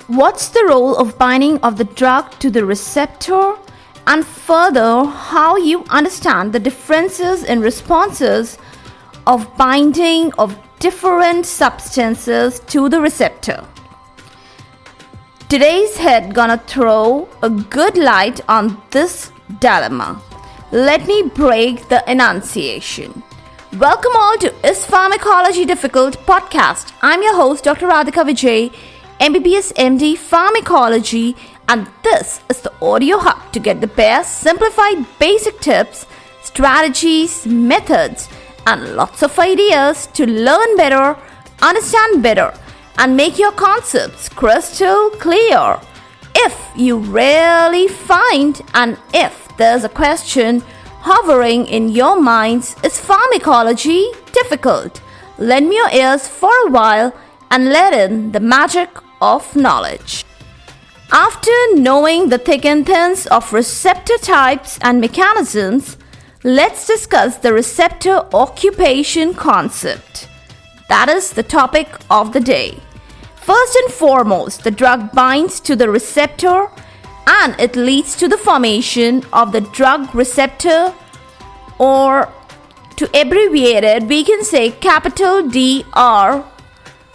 what's the role of binding of the drug to the receptor, and further how you understand the differences in responses of binding of different substances to the receptor. Today's head gonna throw a good light on this dilemma. Let me break the enunciation. Welcome all to IS Pharmacology Difficult Podcast. I'm your host, Dr. Radhika Vijay, MBBS MD Pharmacology, and this is the audio hub to get the best simplified basic tips, strategies, methods, and lots of ideas to learn better, understand better, and make your concepts crystal clear. If you really find, and if there's a question hovering in your minds, is pharmacology difficult? Lend me your ears for a while and let in the magic of knowledge. After knowing the thick and thins of receptor types and mechanisms, let's discuss the receptor occupation concept. That is the topic of the day. First and foremost, the drug binds to the receptor and it leads to the formation of the drug receptor, or to abbreviate it, we can say capital DR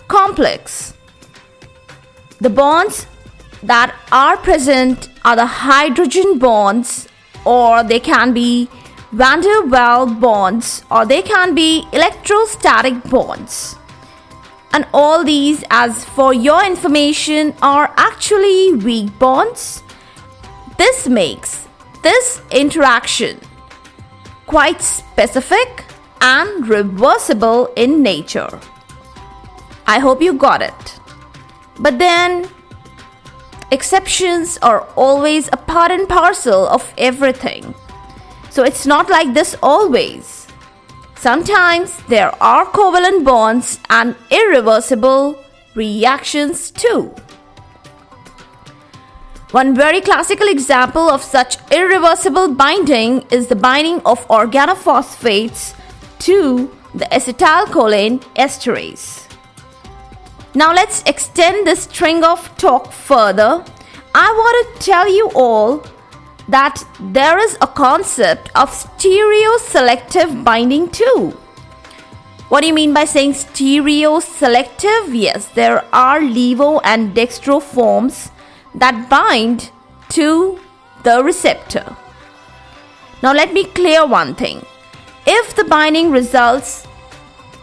complex. The bonds that are present are the hydrogen bonds, or they can be van der Waals bonds, or they can be electrostatic bonds. And all these, as for your information, are actually weak bonds. This makes this interaction quite specific and reversible in nature. I hope you got it. But then, exceptions are always a part and parcel of everything. So it's not like this always. Sometimes there are covalent bonds and irreversible reactions too. One very classical example of such irreversible binding is the binding of organophosphates to the acetylcholine esterase. Now let's extend this string of talk further. I want to tell you all that there is a concept of stereoselective binding too. What do you mean by saying stereoselective? Yes, there are levo and dextro forms that bind to the receptor. Now let me clear one thing. If the binding results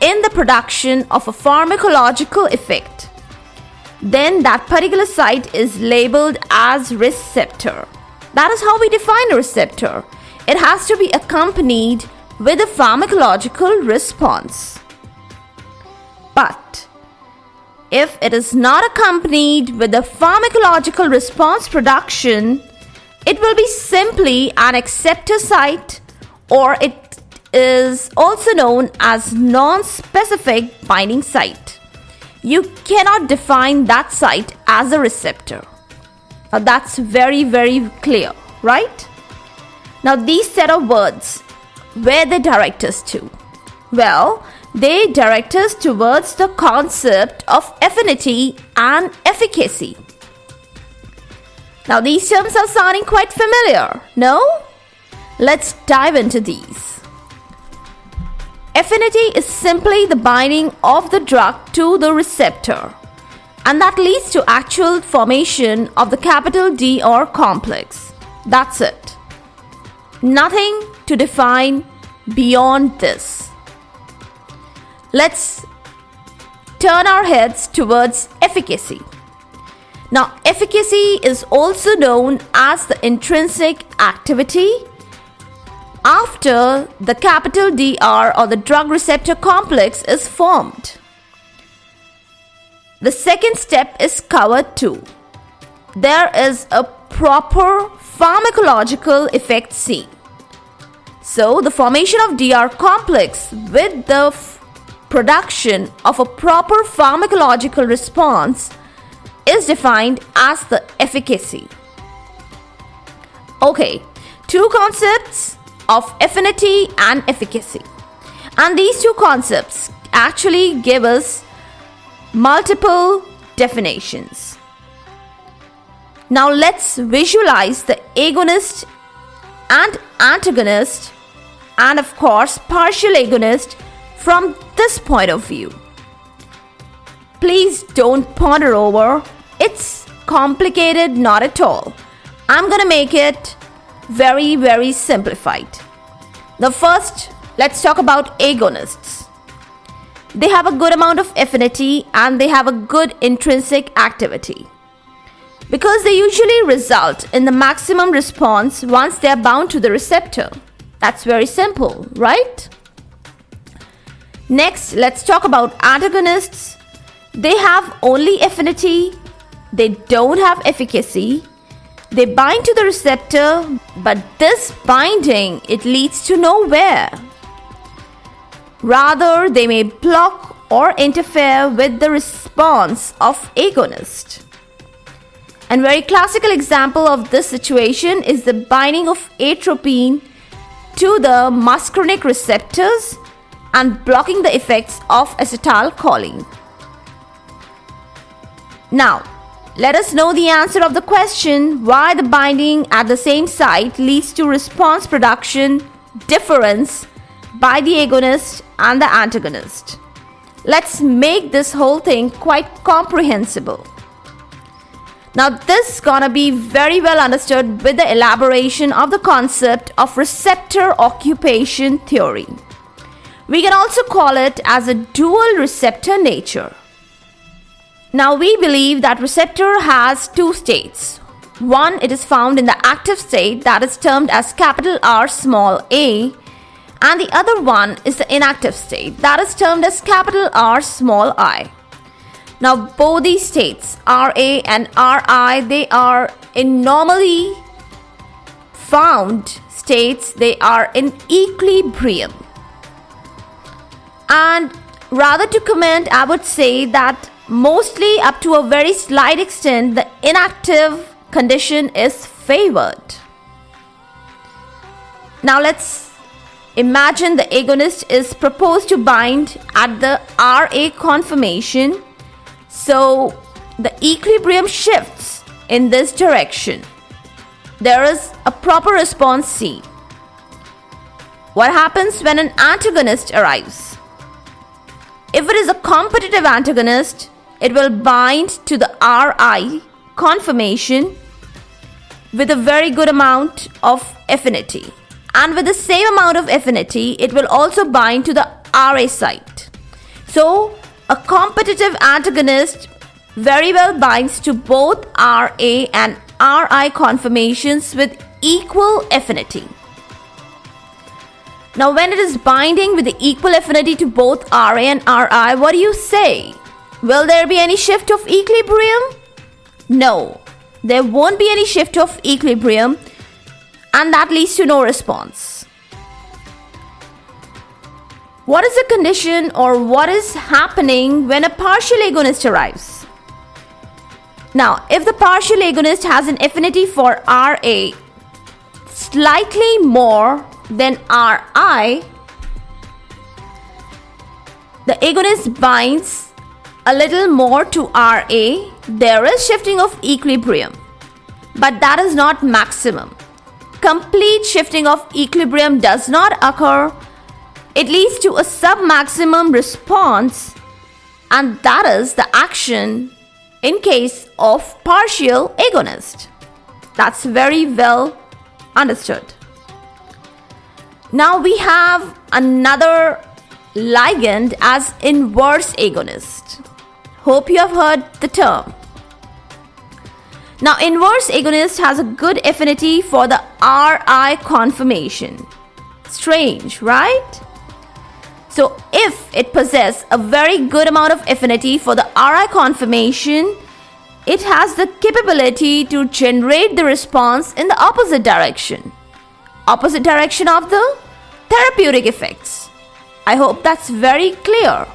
in the production of a pharmacological effect, then that particular site is labeled as receptor. That is how we define a receptor. It has to be accompanied with a pharmacological response. But if it is not accompanied with a pharmacological response production, it will be simply an acceptor site, or it is also known as non-specific binding site. You cannot define that site as a receptor. Now that's very, very clear, right? Now these set of words, where they direct us to? Well, they direct us towards the concept of affinity and efficacy. Now these terms are sounding quite familiar, no? Let's dive into these. Affinity is simply the binding of the drug to the receptor, and that leads to actual formation of the capital DR complex. That's it. Nothing to define beyond this. Let's turn our heads towards efficacy. Now, efficacy is also known as the intrinsic activity after the capital DR, or the drug receptor complex, is formed. The second step is covered too. There is a proper pharmacological effect seen. So, the formation of DR complex with the production of a proper pharmacological response is defined as the efficacy. Okay, two concepts of affinity and efficacy. And these two concepts actually give us multiple definitions. Now let's visualize the agonist and antagonist and of course partial agonist from this point of view. Please don't ponder over. It's complicated, not at all. I'm gonna make it very simplified. Now first, let's talk about agonists. They have a good amount of affinity and they have a good intrinsic activity, because they usually result in the maximum response once they are bound to the receptor. That's very simple, right? Next, let's talk about antagonists. They have only affinity, they don't have efficacy, they bind to the receptor, but this binding, it leads to nowhere. Rather, they may block or interfere with the response of agonist. And very classical example of this situation is the binding of atropine to the muscarinic receptors and blocking the effects of acetylcholine. Now, let us know the answer of the question why the binding at the same site leads to response production difference by the agonist and the antagonist. Let's make this whole thing quite comprehensible. Now this is gonna be very well understood with the elaboration of the concept of receptor occupation theory. We can also call it as a dual receptor nature. Now we believe that receptor has two states. One, it is found in the active state that is termed as capital R small a, and the other one is the inactive state that is termed as capital R small I. Now both these states, RA and RI, they are in normally found states, they are in equilibrium. And rather to comment, I would say that mostly up to a very slight extent, the inactive condition is favored. Now let's imagine the agonist is proposed to bind at the RA conformation. So the equilibrium shifts in this direction. There is a proper response C. What happens when an antagonist arrives? If it is a competitive antagonist, it will bind to the RI conformation with a very good amount of affinity. And with the same amount of affinity, it will also bind to the RA site. So a competitive antagonist very well binds to both RA and RI conformations with equal affinity. Now when it is binding with the equal affinity to both RA and RI, what do you say? Will there be any shift of equilibrium? No, there won't be any shift of equilibrium, and that leads to no response. What is the condition or what is happening when a partial agonist arrives? Now, if the partial agonist has an affinity for RA slightly more than RI, the agonist binds a little more to RA. There is shifting of equilibrium, but that is not maximum. Complete shifting of equilibrium does not occur. It leads to a sub-maximum response, and that is the action in case of partial agonist. That's very well understood. Now we have another ligand as inverse agonist. Hope you have heard the term. Now inverse agonist has a good affinity for the RI conformation. Strange, right? So if it possesses a very good amount of affinity for the RI conformation, it has the capability to generate the response in the opposite direction of the therapeutic effects. I hope that's very clear.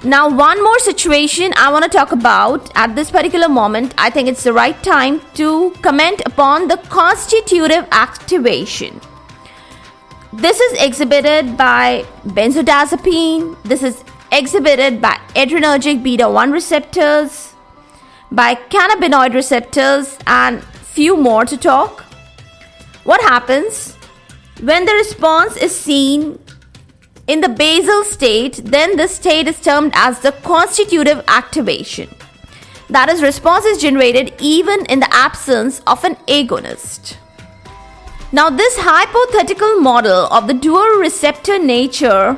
Now one more situation I want to talk about at this particular moment. I think it's the right time to comment upon the constitutive activation. This is exhibited by benzodiazepine. This is exhibited by adrenergic beta 1 receptors. by cannabinoid receptors and few more to talk. What happens when the response is seen in the basal state? Then this state is termed as the constitutive activation. That is, response is generated even in the absence of an agonist. Now, this hypothetical model of the dual receptor nature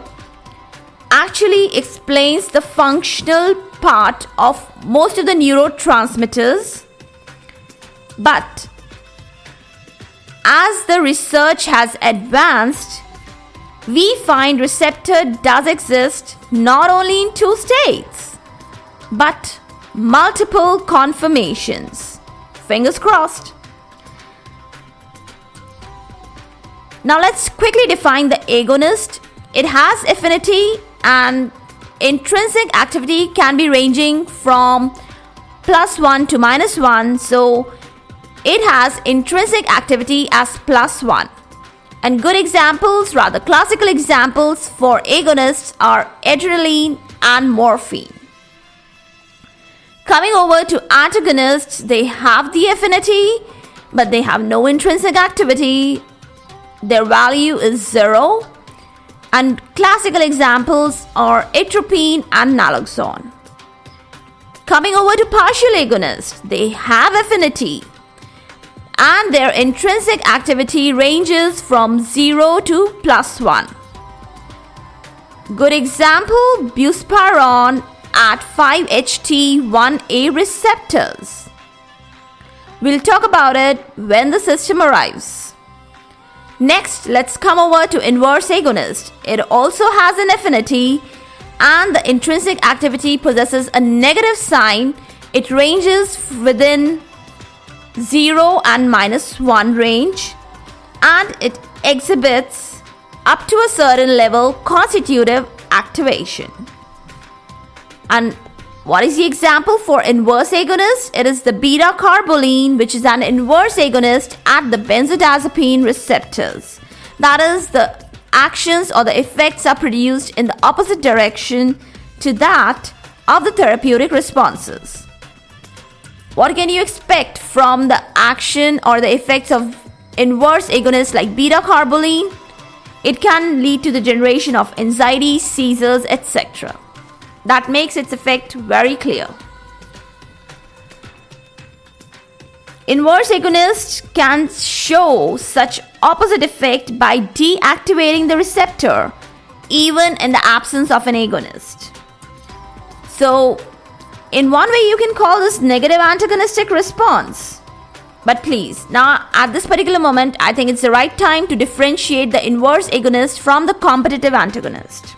actually explains the functional part of most of the neurotransmitters. But as the research has advanced, we find receptor does exist not only in two states, but multiple conformations. Fingers crossed. Now let's quickly define the agonist. It has affinity and intrinsic activity can be ranging from +1 to -1. So it has intrinsic activity as +1. And good examples, rather classical examples for agonists are adrenaline and morphine. Coming over to antagonists, they have the affinity, but they have no intrinsic activity. Their value is 0. And classical examples are atropine and naloxone. Coming over to partial agonists, they have affinity, and their intrinsic activity ranges from 0 to +1. Good example, buspirone at 5-HT1A receptors. We'll talk about it when the system arrives. Next, let's come over to inverse agonist. It also has an affinity and the intrinsic activity possesses a negative sign. It ranges within 0 and -1 range, and it exhibits up to a certain level constitutive activation. And what is the example for inverse agonist? It is the beta-carboline, which is an inverse agonist at the benzodiazepine receptors. That is, the actions or the effects are produced in the opposite direction to that of the therapeutic responses. What can you expect from the action or the effects of inverse agonists like beta-carboline? It can lead to the generation of anxiety, seizures, etc. That makes its effect very clear. Inverse agonists can show such opposite effect by deactivating the receptor, even in the absence of an agonist. So, in one way you can call this negative antagonistic response. But please, now at this particular moment, I think it's the right time to differentiate the inverse agonist from the competitive antagonist.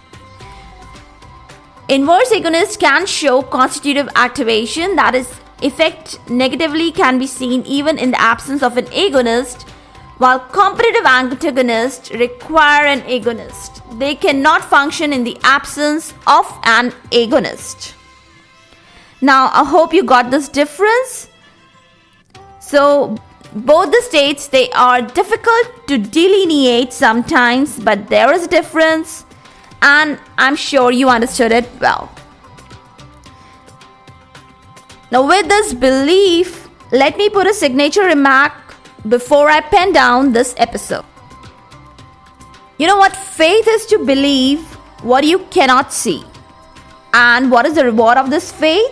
Inverse agonists can show constitutive activation, that is, effect negatively can be seen even in the absence of an agonist, while competitive antagonists require an agonist. They cannot function in the absence of an agonist. Now, I hope you got this difference. So, both the states, they are difficult to delineate sometimes, but there is a difference. And I'm sure you understood it well. Now, with this belief, let me put a signature remark before I pen down this episode. You know what? Faith is to believe what you cannot see. And what is the reward of this faith?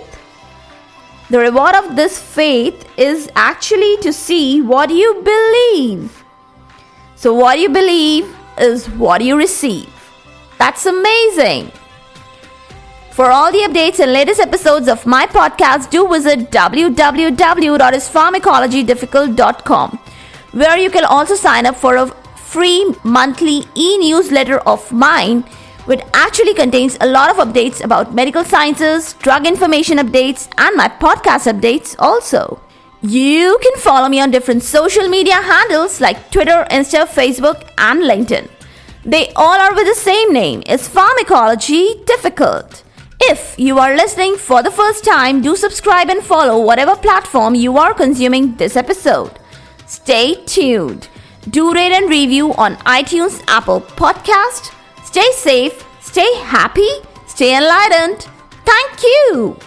The reward of this faith is actually to see what you believe. So, what you believe is what you receive. That's amazing. For all the updates and latest episodes of my podcast, do visit www.ispharmacologydifficult.com, where you can also sign up for a free monthly e-newsletter of mine, which actually contains a lot of updates about medical sciences, drug information updates, and my podcast updates also. You can follow me on different social media handles like Twitter, Insta, Facebook, and LinkedIn. They all are with the same name. It's Pharmacology Difficult. If you are listening for the first time, do subscribe and follow whatever platform you are consuming this episode. Stay tuned. Do rate and review on iTunes, Apple Podcast. Stay safe, stay happy, stay enlightened. Thank you.